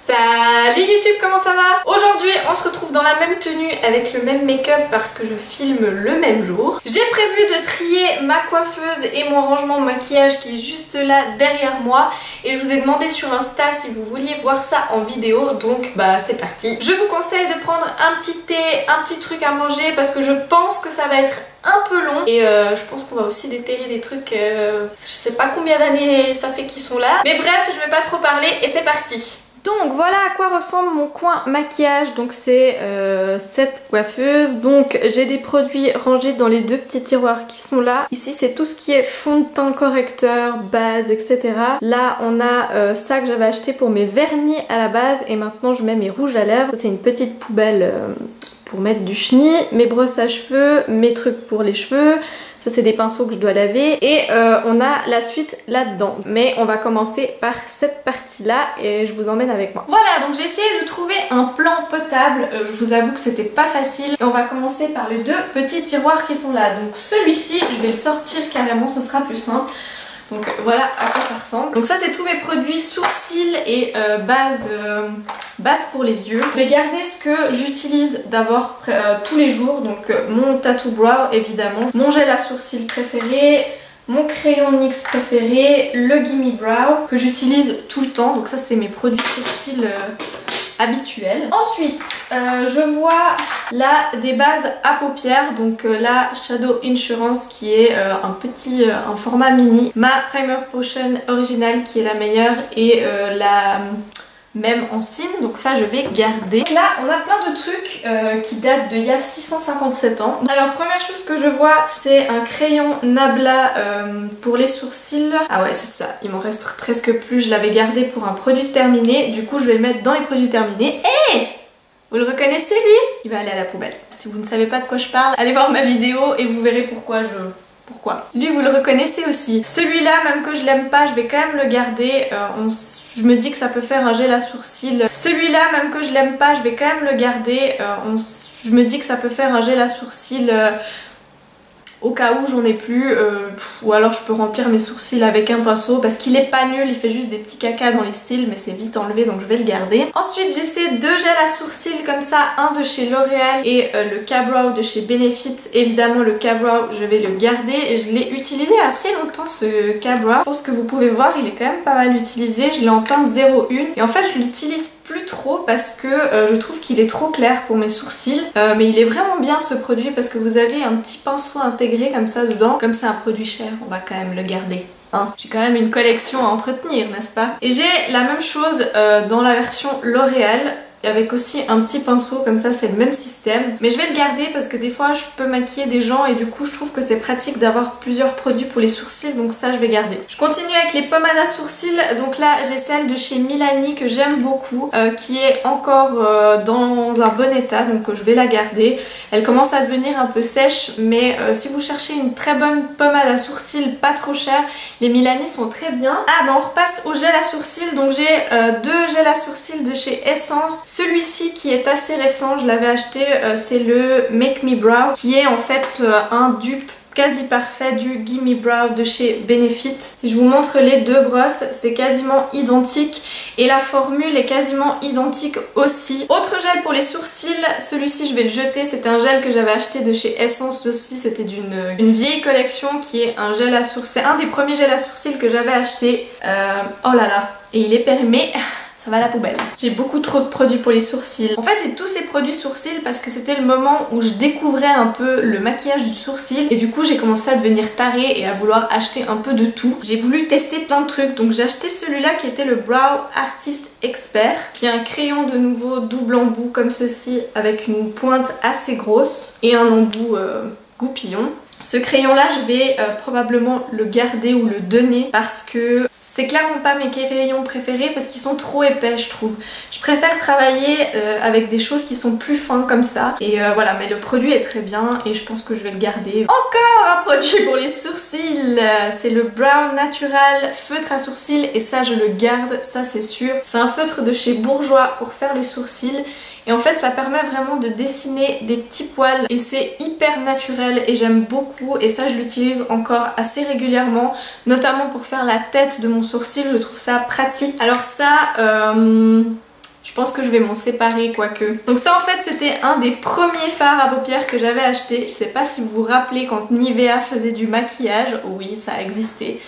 Salut YouTube, comment ça va? Aujourd'hui on se retrouve dans la même tenue avec le même make-up parce que je filme le même jour. J'ai prévu de trier ma coiffeuse et mon rangement de maquillage qui est juste là derrière moi et je vous ai demandé sur Insta si vous vouliez voir ça en vidéo, donc bah c'est parti. Je vous conseille de prendre un petit thé, un petit truc à manger parce que je pense que ça va être un peu long et je pense qu'on va aussi déterrer des trucs, je sais pas combien d'années ça fait qu'ils sont là, mais bref je vais pas trop parler et c'est parti. Donc voilà à quoi ressemble mon coin maquillage, donc c'est cette coiffeuse, donc j'ai des produits rangés dans les deux petits tiroirs qui sont là. Ici c'est tout ce qui est fond de teint, correcteur, base, etc. Là on a ça que j'avais acheté pour mes vernis à la base et maintenant je mets mes rouges à lèvres. C'est une petite poubelle pour mettre du chenille, mes brosses à cheveux, mes trucs pour les cheveux. Ça c'est des pinceaux que je dois laver et on a la suite là-dedans. Mais on va commencer par cette partie-là et je vous emmène avec moi. Voilà, donc j'ai essayé de trouver un plan potable. Je vous avoue que c'était pas facile. Et on va commencer par les deux petits tiroirs qui sont là. Donc celui-ci, je vais le sortir carrément, ce sera plus simple. Donc voilà à quoi ça ressemble. Donc ça c'est tous mes produits sourcils et base pour les yeux. Je vais garder ce que j'utilise d'abord tous les jours. Donc mon tattoo brow évidemment, mon gel à sourcils préféré, mon crayon NYX préféré, le Gimme Brow que j'utilise tout le temps. Donc ça c'est mes produits sourcils habituels. Ensuite je vois là des bases à paupières, donc la Shadow Insurance qui est un format mini, ma Primer Potion originale qui est la meilleure et la même en cine, donc ça je vais garder. Donc là on a plein de trucs qui datent d'il y a 657 ans. Alors première chose que je vois c'est un crayon Nabla pour les sourcils. Ah ouais c'est ça, il m'en reste presque plus, je l'avais gardé pour un produit terminé, du coup je vais le mettre dans les produits terminés. Hey, vous le reconnaissez lui? Il va aller à la poubelle. Si vous ne savez pas de quoi je parle, allez voir ma vidéo et vous verrez pourquoi lui vous le reconnaissez aussi. Celui-là même que je l'aime pas, je vais quand même le garder. Je me dis que ça peut faire un gel à sourcils. Celui-là même que je l'aime pas, je vais quand même le garder. Je me dis que ça peut faire un gel à sourcils au cas où j'en ai plus, ou alors je peux remplir mes sourcils avec un pinceau parce qu'il est pas nul, il fait juste des petits cacas dans les styles mais c'est vite enlevé donc je vais le garder. Ensuite j'ai ces deux gels à sourcils comme ça, un de chez L'Oréal et le K-Brow de chez Benefit. Évidemment le K-Brow je vais le garder et je l'ai utilisé assez longtemps ce K-Brow. Pour ce que vous pouvez voir il est quand même pas mal utilisé, je l'ai en teinte 01 et en fait je l'utilise plus trop parce que je trouve qu'il est trop clair pour mes sourcils, mais il est vraiment bien ce produit parce que vous avez un petit pinceau intégré comme ça dedans. Comme c'est un produit cher on va quand même le garder. J'ai quand même une collection à entretenir, n'est-ce pas? Et j'ai la même chose dans la version L'Oréal avec aussi un petit pinceau comme ça, c'est le même système, mais je vais le garder parce que des fois je peux maquiller des gens et du coup je trouve que c'est pratique d'avoir plusieurs produits pour les sourcils, donc ça je vais garder. Je continue avec les pommades à sourcils, donc là j'ai celle de chez Milani que j'aime beaucoup, qui est encore dans un bon état, donc je vais la garder. Elle commence à devenir un peu sèche, mais si vous cherchez une très bonne pommade à sourcils pas trop chère, les Milani sont très bien. Ah bah on repasse au gel à sourcils, donc j'ai deux gels à sourcils de chez Essence. Celui-ci qui est assez récent, je l'avais acheté, c'est le Make Me Brow qui est en fait un dupe quasi parfait du Gimme Brow de chez Benefit. Si je vous montre les deux brosses, c'est quasiment identique et la formule est quasiment identique aussi. Autre gel pour les sourcils, celui-ci je vais le jeter, c'était un gel que j'avais acheté de chez Essence aussi, c'était d'une vieille collection qui est un gel à sourcils, c'est un des premiers gels à sourcils que j'avais acheté. Oh là là, et il est périmé. Ça va à la poubelle. J'ai beaucoup trop de produits pour les sourcils. En fait j'ai tous ces produits sourcils parce que c'était le moment où je découvrais un peu le maquillage du sourcil et du coup j'ai commencé à devenir tarée et à vouloir acheter un peu de tout. J'ai voulu tester plein de trucs, donc j'ai acheté celui-là qui était le Brow Artist Expert, qui est un crayon de nouveau double embout comme ceci avec une pointe assez grosse et un embout goupillon. Ce crayon là je vais probablement le garder ou le donner parce que c'est clairement pas mes crayons préférés parce qu'ils sont trop épais je trouve. Je préfère travailler avec des choses qui sont plus fins comme ça et voilà, mais le produit est très bien et je pense que je vais le garder. Encore un produit pour les sourcils, c'est le Brow Natural feutre à sourcils et ça je le garde, ça c'est sûr. C'est un feutre de chez Bourjois pour faire les sourcils et en fait ça permet vraiment de dessiner des petits poils et c'est hyper naturel et j'aime beaucoup et ça je l'utilise encore assez régulièrement, notamment pour faire la tête de mon sourcil, je trouve ça pratique. Alors ça Je pense que je vais m'en séparer quoique. Donc ça en fait c'était un des premiers fards à paupières que j'avais acheté. Je sais pas si vous vous rappelez quand Nivea faisait du maquillage. Oui, ça a existé.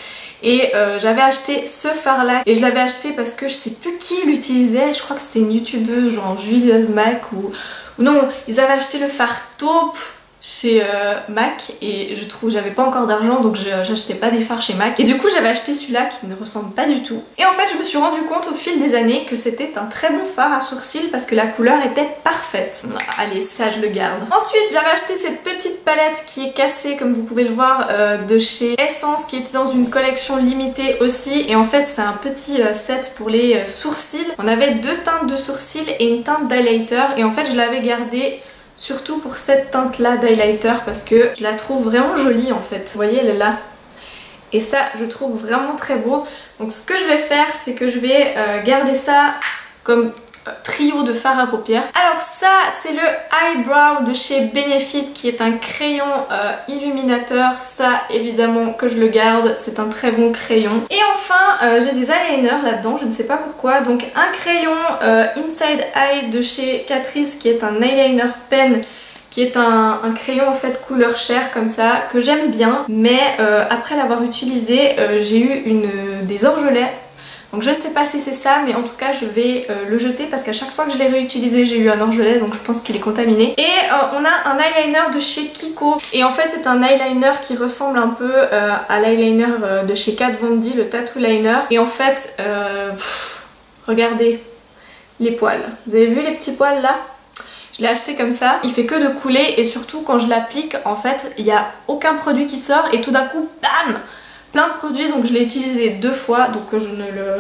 Et j'avais acheté ce fard là et je l'avais acheté parce que je sais plus qui l'utilisait, je crois que c'était une youtubeuse genre Julia's Mac ou non, ils avaient acheté le fard taupe chez MAC et je trouve j'avais pas encore d'argent donc j'achetais pas des fards chez MAC et du coup j'avais acheté celui-là qui ne ressemble pas du tout et en fait je me suis rendu compte au fil des années que c'était un très bon fard à sourcils parce que la couleur était parfaite. Allez, ça je le garde. Ensuite j'avais acheté cette petite palette qui est cassée comme vous pouvez le voir de chez Essence qui était dans une collection limitée aussi et en fait c'est un petit set pour les sourcils. On avait 2 teintes de sourcils et une teinte d'highlighter et en fait je l'avais gardé surtout pour cette teinte là d'highlighter parce que je la trouve vraiment jolie en fait. Vous voyez, elle est là. Et ça, je trouve vraiment très beau. Donc ce que je vais faire, c'est que je vais garder ça comme trio de fard à paupières. Alors ça, c'est le Eyebrow de chez Benefit qui est un crayon illuminateur. Ça, évidemment que je le garde. C'est un très bon crayon. Et enfin, j'ai des eyeliners là-dedans. Je ne sais pas pourquoi. Donc un crayon Inside Eye de chez Catrice qui est un eyeliner pen qui est un crayon en fait couleur chair comme ça que j'aime bien mais après l'avoir utilisé j'ai eu des orgelets. Donc je ne sais pas si c'est ça mais en tout cas je vais le jeter parce qu'à chaque fois que je l'ai réutilisé j'ai eu un orgelet donc je pense qu'il est contaminé. Et on a un eyeliner de chez Kiko et en fait c'est un eyeliner qui ressemble un peu à l'eyeliner de chez Kat Von D, le Tattoo Liner. Et en fait regardez les poils, vous avez vu les petits poils là? Je l'ai acheté comme ça, il fait que de couler et surtout quand je l'applique en fait il n'y a aucun produit qui sort et tout d'un coup bam, plein de produits. Donc je l'ai utilisé 2 fois donc je ne le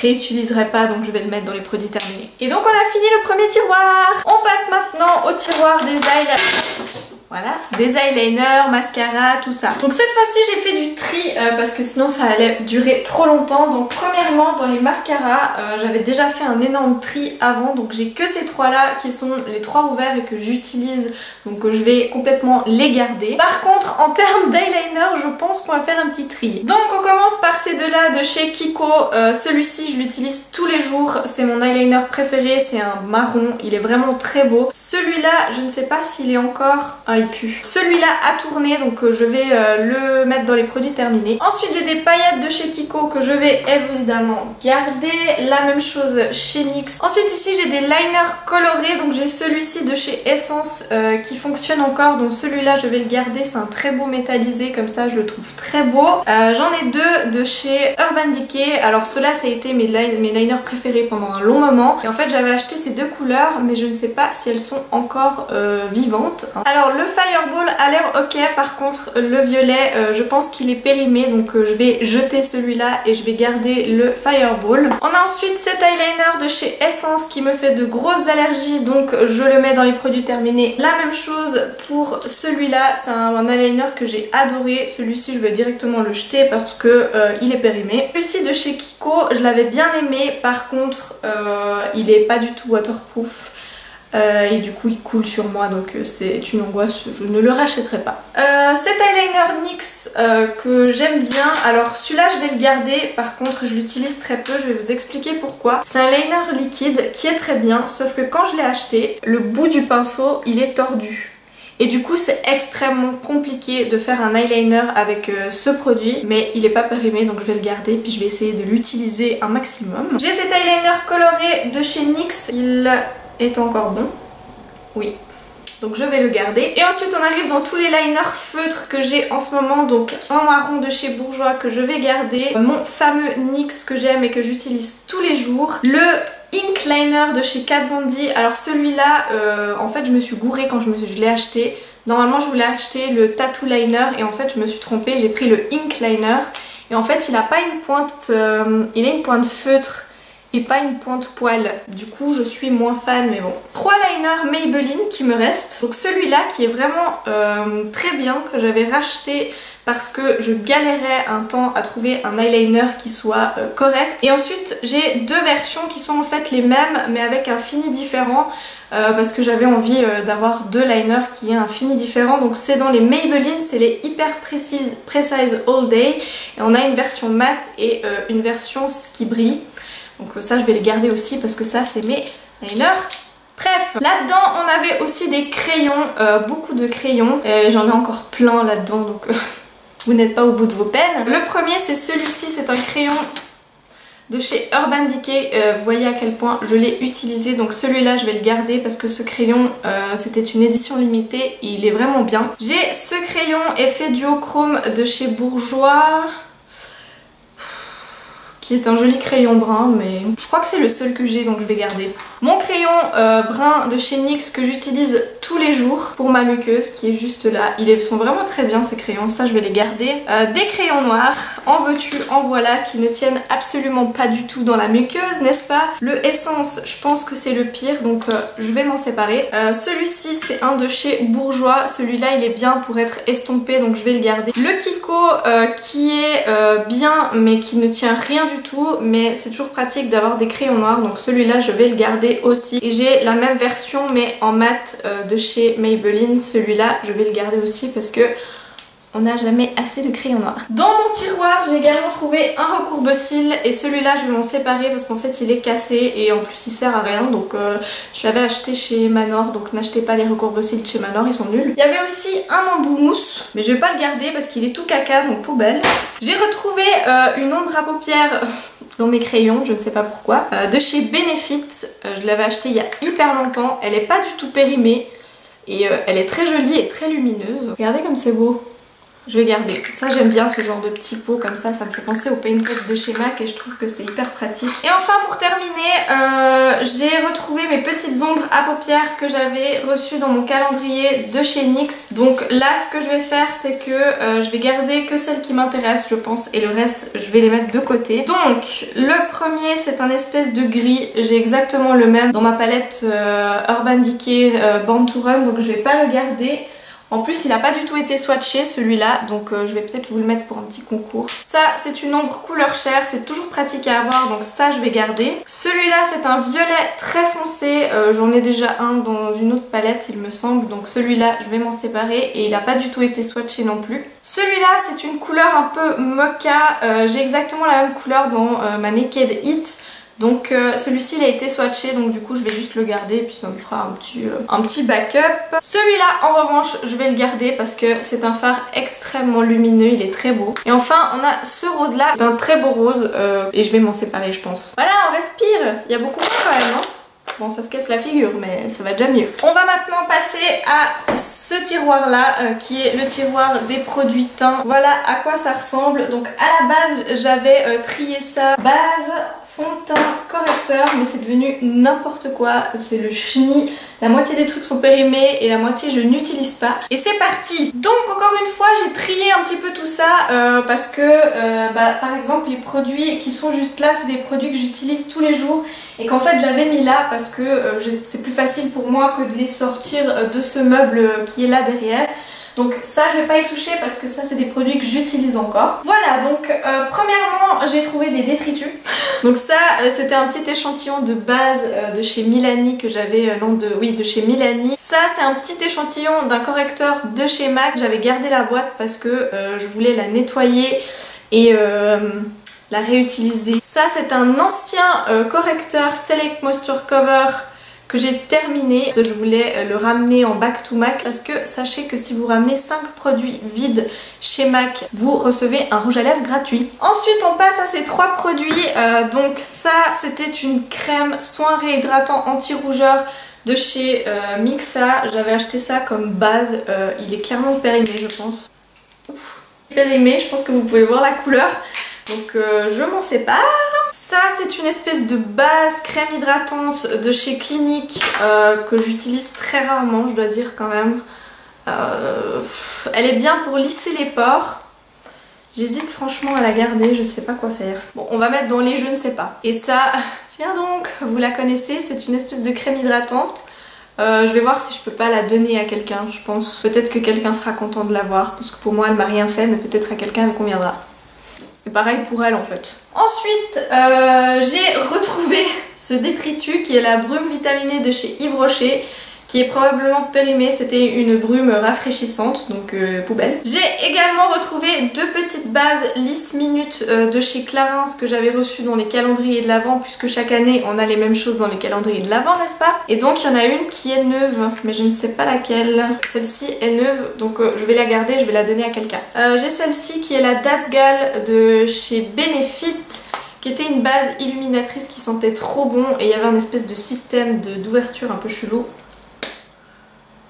réutiliserai pas donc je vais le mettre dans les produits terminés. Et donc on a fini le premier tiroir. On passe maintenant au tiroir des eyeliners. Voilà, des eyeliners, mascara, tout ça. Donc cette fois-ci j'ai fait du tri parce que sinon ça allait durer trop longtemps. Donc premièrement dans les mascaras, j'avais déjà fait un énorme tri avant. Donc j'ai que ces 3 là qui sont les 3 ouverts et que j'utilise. Donc je vais complètement les garder. Par contre en termes d'eyeliner je pense qu'on va faire un petit tri. Donc on commence par ces 2 là de chez Kiko. Celui-ci je l'utilise tous les jours. C'est mon eyeliner préféré, c'est un marron. Il est vraiment très beau. Celui-là je ne sais pas s'il est encore... il pue. Celui-là a tourné donc je vais le mettre dans les produits terminés. Ensuite j'ai des paillettes de chez Kiko que je vais évidemment garder. La même chose chez NYX. Ensuite ici j'ai des liners colorés donc j'ai celui-ci de chez Essence qui fonctionne encore donc celui-là je vais le garder. C'est un très beau métallisé comme ça je le trouve très beau. J'en ai 2 de chez Urban Decay. Alors ceux-là ça a été mes liners préférés pendant un long moment et en fait j'avais acheté ces 2 couleurs mais je ne sais pas si elles sont encore vivantes. Alors le Fireball a l'air ok, par contre le violet je pense qu'il est périmé donc je vais jeter celui-là et je vais garder le Fireball. On a ensuite cet eyeliner de chez Essence qui me fait de grosses allergies donc je le mets dans les produits terminés. La même chose pour celui-là, c'est un eyeliner que j'ai adoré. Celui-ci je vais directement le jeter parce que il est périmé. Celui-ci de chez Kiko je l'avais bien aimé, par contre il est pas du tout waterproof. Et du coup il coule sur moi donc c'est une angoisse, je ne le rachèterai pas. Cet eyeliner NYX que j'aime bien, alors celui-là je vais le garder, par contre je l'utilise très peu, je vais vous expliquer pourquoi. C'est un liner liquide qui est très bien, sauf que quand je l'ai acheté, le bout du pinceau il est tordu. Et du coup c'est extrêmement compliqué de faire un eyeliner avec ce produit, mais il est pas périmé donc je vais le garder puis je vais essayer de l'utiliser un maximum. J'ai cet eyeliner coloré de chez NYX, il est encore bon, oui, donc je vais le garder. Et ensuite on arrive dans tous les liners feutres que j'ai en ce moment, donc un marron de chez Bourjois que je vais garder, mon fameux NYX que j'aime et que j'utilise tous les jours, le Ink Liner de chez Kat Von D. Alors celui-là, en fait je me suis gourée quand je l'ai acheté. Normalement je voulais acheter le Tattoo Liner et en fait je me suis trompée, j'ai pris le Ink Liner et en fait il a pas une pointe, il a une pointe feutre et pas une pointe poil. Du coup je suis moins fan mais bon. 3 liners Maybelline qui me restent. Donc celui-là qui est vraiment très bien, que j'avais racheté parce que je galérais un temps à trouver un eyeliner qui soit correct. Et ensuite j'ai 2 versions qui sont en fait les mêmes mais avec un fini différent parce que j'avais envie d'avoir 2 liners qui aient un fini différent. Donc c'est dans les Maybelline, c'est les Hyper Precise All Day et on a une version mat et une version qui brille. Donc ça je vais les garder aussi parce que ça c'est mes liners. Bref, là-dedans on avait aussi des crayons, beaucoup de crayons. J'en ai encore plein là-dedans donc vous n'êtes pas au bout de vos peines. Le premier c'est celui-ci, c'est un crayon de chez Urban Decay. Vous voyez à quel point je l'ai utilisé, donc celui-là je vais le garder parce que ce crayon c'était une édition limitée et il est vraiment bien. J'ai ce crayon effet duochrome de chez Bourjois qui est un joli crayon brun, mais je crois que c'est le seul que j'ai donc je vais garder. Mon crayon brun de chez NYX que j'utilise tous les jours pour ma muqueuse qui est juste là. Ils sont vraiment très bien ces crayons, ça je vais les garder. Des crayons noirs, en veux-tu, en voilà, qui ne tiennent absolument pas du tout dans la muqueuse, n'est-ce pas? Le Essence, je pense que c'est le pire, donc je vais m'en séparer. Celui-ci c'est un de chez Bourjois, celui-là il est bien pour être estompé donc je vais le garder. Le Kiko qui est bien mais qui ne tient rien du tout, mais c'est toujours pratique d'avoir des crayons noirs, donc celui-là je vais le garder aussi. Et j'ai la même version mais en mat de chez Maybelline, celui-là je vais le garder aussi parce que on n'a jamais assez de crayons noirs. Dans mon tiroir j'ai également trouvé un recourbe-cils et celui-là je vais m'en séparer parce qu'en fait il est cassé et en plus il sert à rien, donc je l'avais acheté chez Manor, donc n'achetez pas les recourbe-cils chez Manor, ils sont nuls. Il y avait aussi un embout mousse mais je vais pas le garder parce qu'il est tout caca, donc poubelle. J'ai retrouvé une ombre à paupières dans mes crayons, je ne sais pas pourquoi, de chez Benefit. Je l'avais acheté il y a hyper longtemps, elle est pas du tout périmée et elle est très jolie et très lumineuse. Regardez comme c'est beau. Je vais garder. Ça j'aime bien ce genre de petits pots comme ça me fait penser au paint pot de chez MAC et je trouve que c'est hyper pratique. Et enfin pour terminer, j'ai retrouvé mes petites ombres à paupières que j'avais reçues dans mon calendrier de chez NYX. Donc là ce que je vais faire c'est que je vais garder que celles qui m'intéressent je pense et le reste je vais les mettre de côté. Donc le premier c'est un espèce de gris, j'ai exactement le même dans ma palette Urban Decay Born to Run donc je vais pas le garder. En plus il n'a pas du tout été swatché celui-là, donc je vais peut-être vous le mettre pour un petit concours. Ça c'est une ombre couleur chair, c'est toujours pratique à avoir donc ça je vais garder. Celui-là c'est un violet très foncé, j'en ai déjà un dans une autre palette il me semble, donc celui-là je vais m'en séparer et il n'a pas du tout été swatché non plus. Celui-là c'est une couleur un peu mocha, j'ai exactement la même couleur dans ma Naked Heat. Donc celui-ci il a été swatché donc du coup je vais juste le garder et puis ça me fera un petit backup. Celui-là en revanche je vais le garder parce que c'est un fard extrêmement lumineux, il est très beau. Et enfin on a ce rose là, d'un très beau rose et je vais m'en séparer je pense. Voilà on respire, il y a beaucoup moins quand même hein. Bon ça se casse la figure mais ça va déjà mieux. On va maintenant passer à ce tiroir là qui est le tiroir des produits teints. Voilà à quoi ça ressemble. Donc à la base j'avais trié ça base, fond de teint, correcteur, mais c'est devenu n'importe quoi, c'est le chenille. La moitié des trucs sont périmés et la moitié je n'utilise pas. Et c'est parti. Donc encore une fois j'ai trié un petit peu tout ça parce que par exemple les produits qui sont juste là c'est des produits que j'utilise tous les jours et qu'en fait j'avais mis là parce que c'est plus facile pour moi que de les sortir de ce meuble qui est là derrière. Donc ça je vais pas y toucher parce que ça c'est des produits que j'utilise encore. Voilà donc premièrement j'ai trouvé des détritus. Donc ça c'était un petit échantillon de base de chez Milani que j'avais, de chez Milani. Ça c'est un petit échantillon d'un correcteur de chez MAC. J'avais gardé la boîte parce que je voulais la nettoyer et la réutiliser. Ça c'est un ancien correcteur Select Moisture Cover que j'ai terminé. Je voulais le ramener en back to MAC parce que sachez que si vous ramenez 5 produits vides chez MAC, vous recevez un rouge à lèvres gratuit. Ensuite on passe à ces 3 produits. Donc ça c'était une crème soin réhydratant anti-rougeur de chez Mixa. J'avais acheté ça comme base. Il est clairement périmé je pense. Ouf. Périmé, je pense que vous pouvez voir la couleur. Donc je m'en sépare. Ça c'est une espèce de base crème hydratante de chez Clinique que j'utilise très rarement je dois dire quand même. Elle est bien pour lisser les pores. J'hésite franchement à la garder, je sais pas quoi faire. Bon on va mettre dans les je ne sais pas. Et ça, tiens donc, vous la connaissez, c'est une espèce de crème hydratante. Je vais voir si je peux pas la donner à quelqu'un je pense. Peut-être que quelqu'un sera content de l'avoir parce que pour moi elle m'a rien fait mais peut-être à quelqu'un elle conviendra. Et pareil pour elle en fait. Ensuite j'ai retrouvé ce détritus qui est la brume vitaminée de chez Yves Rocher qui est probablement périmé, c'était une brume rafraîchissante, donc poubelle. J'ai également retrouvé deux petites bases Lisse Minute de chez Clarins que j'avais reçues dans les calendriers de l'Avent, puisque chaque année on a les mêmes choses dans les calendriers de l'Avent, n'est-ce pas? Et donc il y en a une qui est neuve, mais je ne sais pas laquelle. Celle-ci est neuve, donc je vais la garder, je vais la donner à quelqu'un. J'ai celle-ci qui est la Date Gale de chez Benefit, qui était une base illuminatrice qui sentait trop bon et il y avait un espèce de système d'ouverture un peu chelou.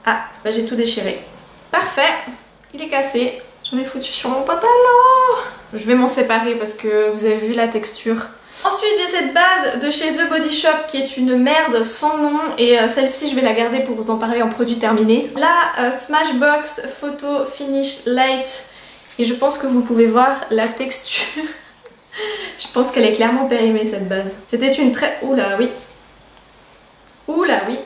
Ah, bah j'ai tout déchiré. Parfait, il est cassé. J'en ai foutu sur mon pantalon. Je vais m'en séparer parce que vous avez vu la texture. Ensuite j'ai cette base de chez The Body Shop qui est une merde sans nom et celle-ci je vais la garder pour vous en parler en produit terminé. La Smashbox Photo Finish Light, et je pense que vous pouvez voir la texture. Je pense qu'elle est clairement périmée cette base. C'était une très... Oula oui. Oula oui.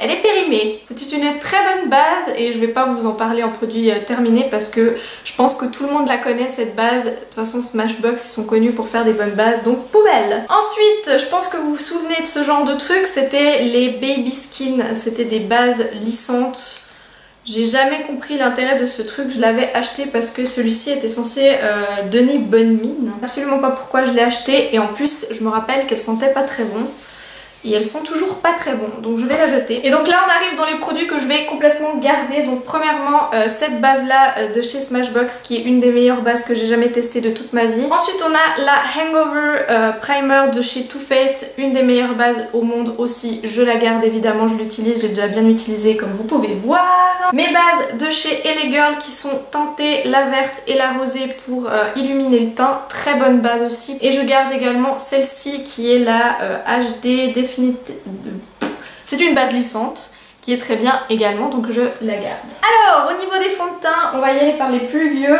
Elle est périmée. C'était une très bonne base et je vais pas vous en parler en produit terminé parce que je pense que tout le monde la connaît cette base. De toute façon Smashbox ils sont connus pour faire des bonnes bases, donc poubelle. Ensuite je pense que vous vous souvenez de ce genre de truc, c'était les Baby Skin. C'était des bases lissantes. J'ai jamais compris l'intérêt de ce truc, je l'avais acheté parce que celui-ci était censé donner bonne mine. Absolument pas pourquoi je l'ai acheté et en plus je me rappelle qu'elle sentait pas très bon. Et elles sont toujours pas très bonnes, donc je vais la jeter. Et donc là on arrive dans les produits que je vais complètement garder. Donc premièrement cette base là de chez Smashbox qui est une des meilleures bases que j'ai jamais testées de toute ma vie. Ensuite on a la Hangover Primer de chez Too Faced, une des meilleures bases au monde aussi. Je la garde évidemment, je l'utilise, j'ai déjà bien utilisé comme vous pouvez voir. Mes bases de chez LA Girl qui sont teintées la verte et la rosée pour illuminer le teint, très bonne base aussi. Et je garde également celle-ci qui est la HD Définitive. C'est une base lissante qui est très bien également, donc je la garde. Alors au niveau des fonds de teint, on va y aller par les plus vieux.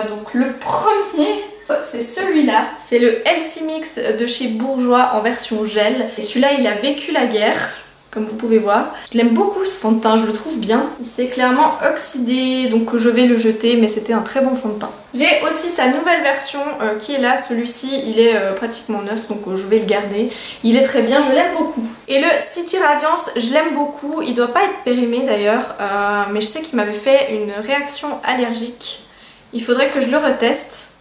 Donc le premier, c'est celui-là, c'est le Healthy Mix de chez Bourjois en version gel. Et celui-là il a vécu la guerre, comme vous pouvez voir. Je l'aime beaucoup ce fond de teint, je le trouve bien. Il s'est clairement oxydé, donc je vais le jeter, mais c'était un très bon fond de teint. J'ai aussi sa nouvelle version qui est là, celui-ci il est pratiquement neuf, donc je vais le garder. Il est très bien, je l'aime beaucoup. Et le City Radiance, je l'aime beaucoup, il doit pas être périmé d'ailleurs, mais je sais qu'il m'avait fait une réaction allergique. Il faudrait que je le reteste.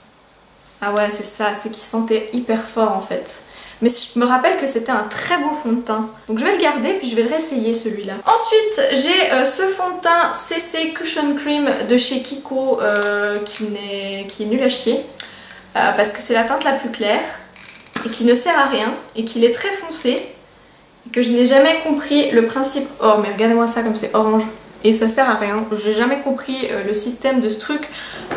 Ah ouais c'est ça, c'est qu'il sentait hyper fort en fait. Mais je me rappelle que c'était un très beau fond de teint. Donc je vais le garder puis je vais le réessayer celui-là. Ensuite j'ai ce fond de teint CC Cushion Cream de chez Kiko qui est nul à chier. Parce que c'est la teinte la plus claire et qui ne sert à rien et qu'il est très foncé. Et que je n'ai jamais compris le principe... Oh mais regardez-moi ça comme c'est orange. Et ça sert à rien, j'ai jamais compris le système de ce truc,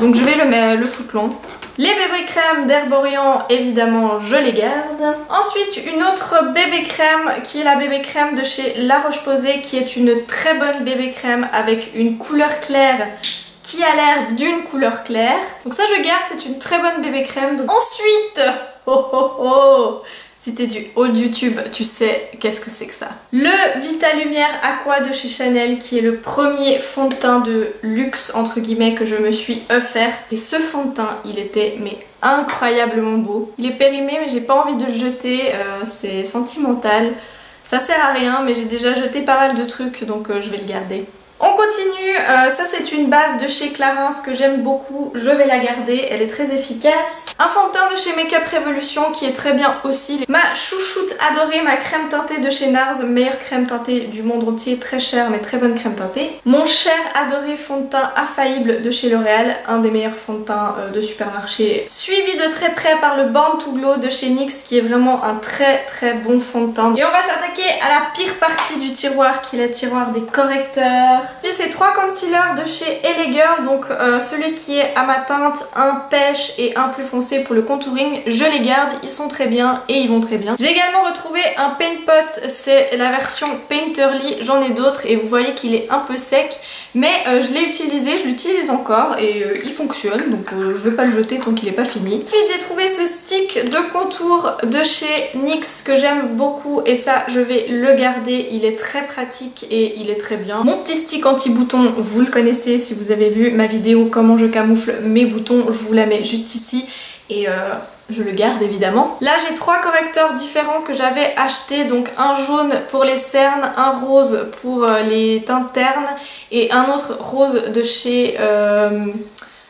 donc je vais le foutre long. Les bébés crèmes d'Herborian, évidemment je les garde. Ensuite une autre bébé crème qui est la bébé crème de chez La Roche-Posay, qui est une très bonne bébé crème avec une couleur claire qui a l'air d'une couleur claire. Donc ça je garde, c'est une très bonne bébé crème. Donc... Ensuite, oh oh oh, si t'es du old YouTube, tu sais qu'est-ce que c'est que ça. Le Vita Lumière Aqua de chez Chanel, qui est le premier fond de teint de luxe entre guillemets que je me suis offert. Et ce fond de teint, il était mais incroyablement beau. Il est périmé mais j'ai pas envie de le jeter, c'est sentimental. Ça sert à rien mais j'ai déjà jeté pas mal de trucs donc je vais le garder. On continue, ça c'est une base de chez Clarins que j'aime beaucoup, je vais la garder, elle est très efficace. Un fond de teint de chez Makeup Revolution qui est très bien aussi. Ma chouchoute adorée, ma crème teintée de chez NARS, meilleure crème teintée du monde entier, très chère mais très bonne crème teintée. Mon cher adoré fond de teint Infaillible de chez L'Oréal, un des meilleurs fonds de teint de supermarché. Suivi de très près par le Born to Glow de chez NYX qui est vraiment un très bon fond de teint. Et on va s'attaquer à la pire partie du tiroir qui est le tiroir des correcteurs. J'ai ces trois concealers de chez LA Girl, donc celui qui est à ma teinte, un pêche et un plus foncé pour le contouring, je les garde, ils sont très bien et ils vont très bien. J'ai également retrouvé un paint pot, c'est la version Painterly, j'en ai d'autres et vous voyez qu'il est un peu sec, mais je l'ai utilisé, je l'utilise encore et il fonctionne, donc je vais pas le jeter tant qu'il est pas fini. Ensuite j'ai trouvé ce stick de contour de chez NYX que j'aime beaucoup et ça je vais le garder, il est très pratique et il est très bien. Mon petit stick anti-bouton, vous le connaissez si vous avez vu ma vidéo comment je camoufle mes boutons, je vous la mets juste ici et je le garde évidemment. Là j'ai 3 correcteurs différents que j'avais achetés, donc un jaune pour les cernes, un rose pour les teintes ternes et un autre rose de chez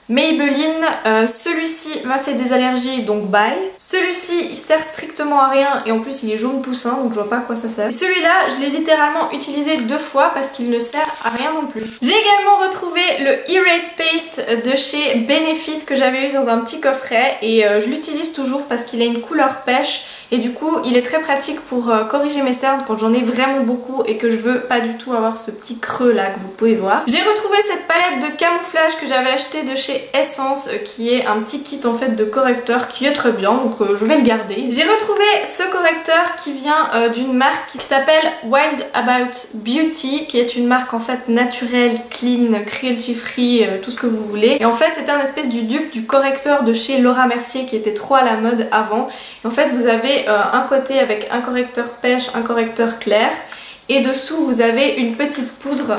Maybelline. Celui-ci m'a fait des allergies, donc bye. Celui-ci il sert strictement à rien et en plus il est jaune poussin, donc je vois pas à quoi ça sert. Celui-là je l'ai littéralement utilisé 2 fois parce qu'il ne sert à rien non plus. J'ai également retrouvé le Erase Paste de chez Benefit que j'avais eu dans un petit coffret et je l'utilise toujours parce qu'il a une couleur pêche et du coup il est très pratique pour corriger mes cernes quand j'en ai vraiment beaucoup et que je veux pas du tout avoir ce petit creux là que vous pouvez voir. J'ai retrouvé cette palette de camouflage que j'avais acheté de chez Essence qui est un petit kit en fait de correcteur qui est très bien, donc je vais le garder. J'ai retrouvé ce correcteur qui vient d'une marque qui s'appelle Wild About Beauty, qui est une marque en fait naturelle, clean, cruelty free, tout ce que vous voulez. Et en fait c'était un espèce du dupe du correcteur de chez Laura Mercier qui était trop à la mode avant. Et en fait vous avez un côté avec un correcteur pêche, un correcteur clair et dessous vous avez une petite poudre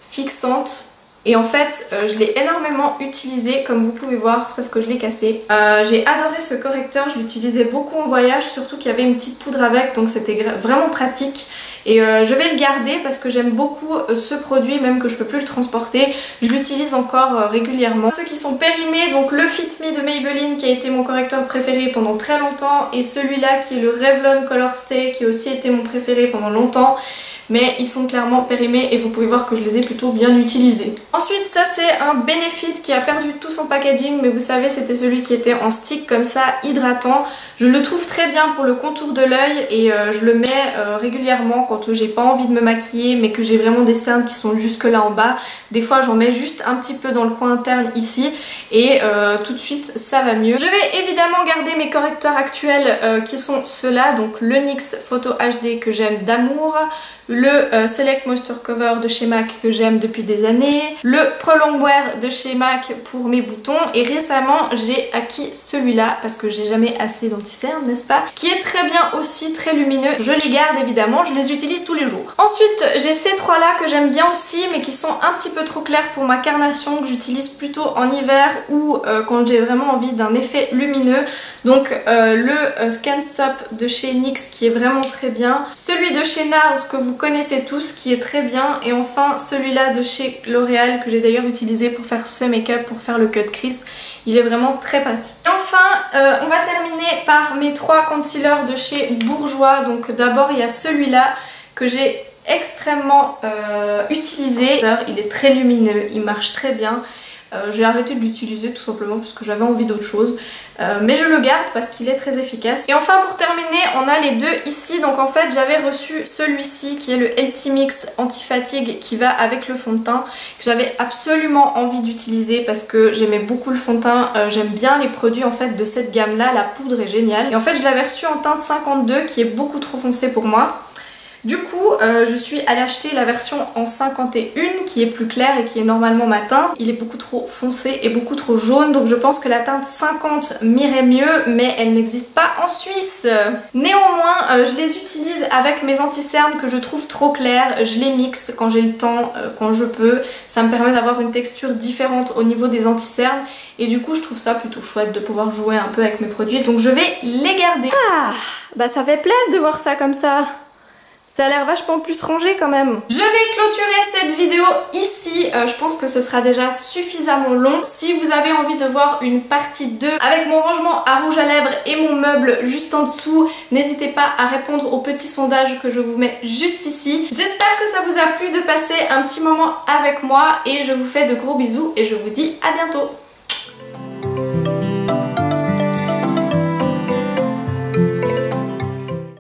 fixante. Et en fait je l'ai énormément utilisé comme vous pouvez voir, sauf que je l'ai cassé. J'ai adoré ce correcteur, je l'utilisais beaucoup en voyage, surtout qu'il y avait une petite poudre avec, donc c'était vraiment pratique. Et je vais le garder parce que j'aime beaucoup ce produit, même que je peux plus le transporter. Je l'utilise encore régulièrement. Ceux qui sont périmés, donc le Fit Me de Maybelline qui a été mon correcteur préféré pendant très longtemps, et celui-là qui est le Revlon Color Stay qui a aussi été mon préféré pendant longtemps. Mais ils sont clairement périmés et vous pouvez voir que je les ai plutôt bien utilisés. Ensuite ça c'est un Benefit qui a perdu tout son packaging, mais vous savez c'était celui qui était en stick comme ça, hydratant. Je le trouve très bien pour le contour de l'œil et je le mets régulièrement quand j'ai pas envie de me maquiller mais que j'ai vraiment des cernes qui sont jusque là en bas. Des fois j'en mets juste un petit peu dans le coin interne ici et tout de suite ça va mieux. Je vais évidemment garder mes correcteurs actuels qui sont ceux-là, donc le NYX Photo HD que j'aime d'amour, le Select Moisture Cover de chez MAC que j'aime depuis des années, le Prolong Wear de chez MAC pour mes boutons, et récemment j'ai acquis celui-là parce que j'ai jamais assez d'anti-cerne, n'est-ce pas, qui est très bien aussi, très lumineux. Je les garde évidemment, je les utilise tous les jours. Ensuite j'ai ces 3 là que j'aime bien aussi mais qui sont un petit peu trop clairs pour ma carnation, que j'utilise plutôt en hiver ou quand j'ai vraiment envie d'un effet lumineux. Donc le Scan Stop de chez NYX qui est vraiment très bien, celui de chez NARS que vous connaissez tous qui est très bien, et enfin celui-là de chez L'Oréal que j'ai d'ailleurs utilisé pour faire ce make-up, pour faire le cut crease. Il est vraiment très pratique. Et enfin on va terminer par mes 3 concealers de chez Bourjois. Donc d'abord il y a celui-là que j'ai extrêmement utilisé. Il est très lumineux, il marche très bien. J'ai arrêté de l'utiliser tout simplement parce que j'avais envie d'autre chose, mais je le garde parce qu'il est très efficace. Et enfin pour terminer on a les deux ici. Donc en fait j'avais reçu celui-ci qui est le LT Mix Anti-Fatigue qui va avec le fond de teint, que j'avais absolument envie d'utiliser parce que j'aimais beaucoup le fond de teint. J'aime bien les produits en fait de cette gamme là, la poudre est géniale. Et en fait je l'avais reçu en teinte 52 qui est beaucoup trop foncé pour moi. Du coup je suis allée acheter la version en 51 qui est plus claire et qui est normalement ma teinte. Il est beaucoup trop foncé et beaucoup trop jaune, donc je pense que la teinte 50 m'irait mieux, mais elle n'existe pas en Suisse. Néanmoins je les utilise avec mes anti-cernes que je trouve trop clairs. Je les mixe quand j'ai le temps, quand je peux. Ça me permet d'avoir une texture différente au niveau des anti-cernes et du coup je trouve ça plutôt chouette de pouvoir jouer un peu avec mes produits, donc je vais les garder. Ah bah ça fait plaisir de voir ça comme ça. Ça a l'air vachement plus rangé quand même. Je vais clôturer cette vidéo ici. Je pense que ce sera déjà suffisamment long. Si vous avez envie de voir une partie 2 avec mon rangement à rouge à lèvres et mon meuble juste en dessous, n'hésitez pas à répondre au petit sondage que je vous mets juste ici. J'espère que ça vous a plu de passer un petit moment avec moi et je vous fais de gros bisous et je vous dis à bientôt.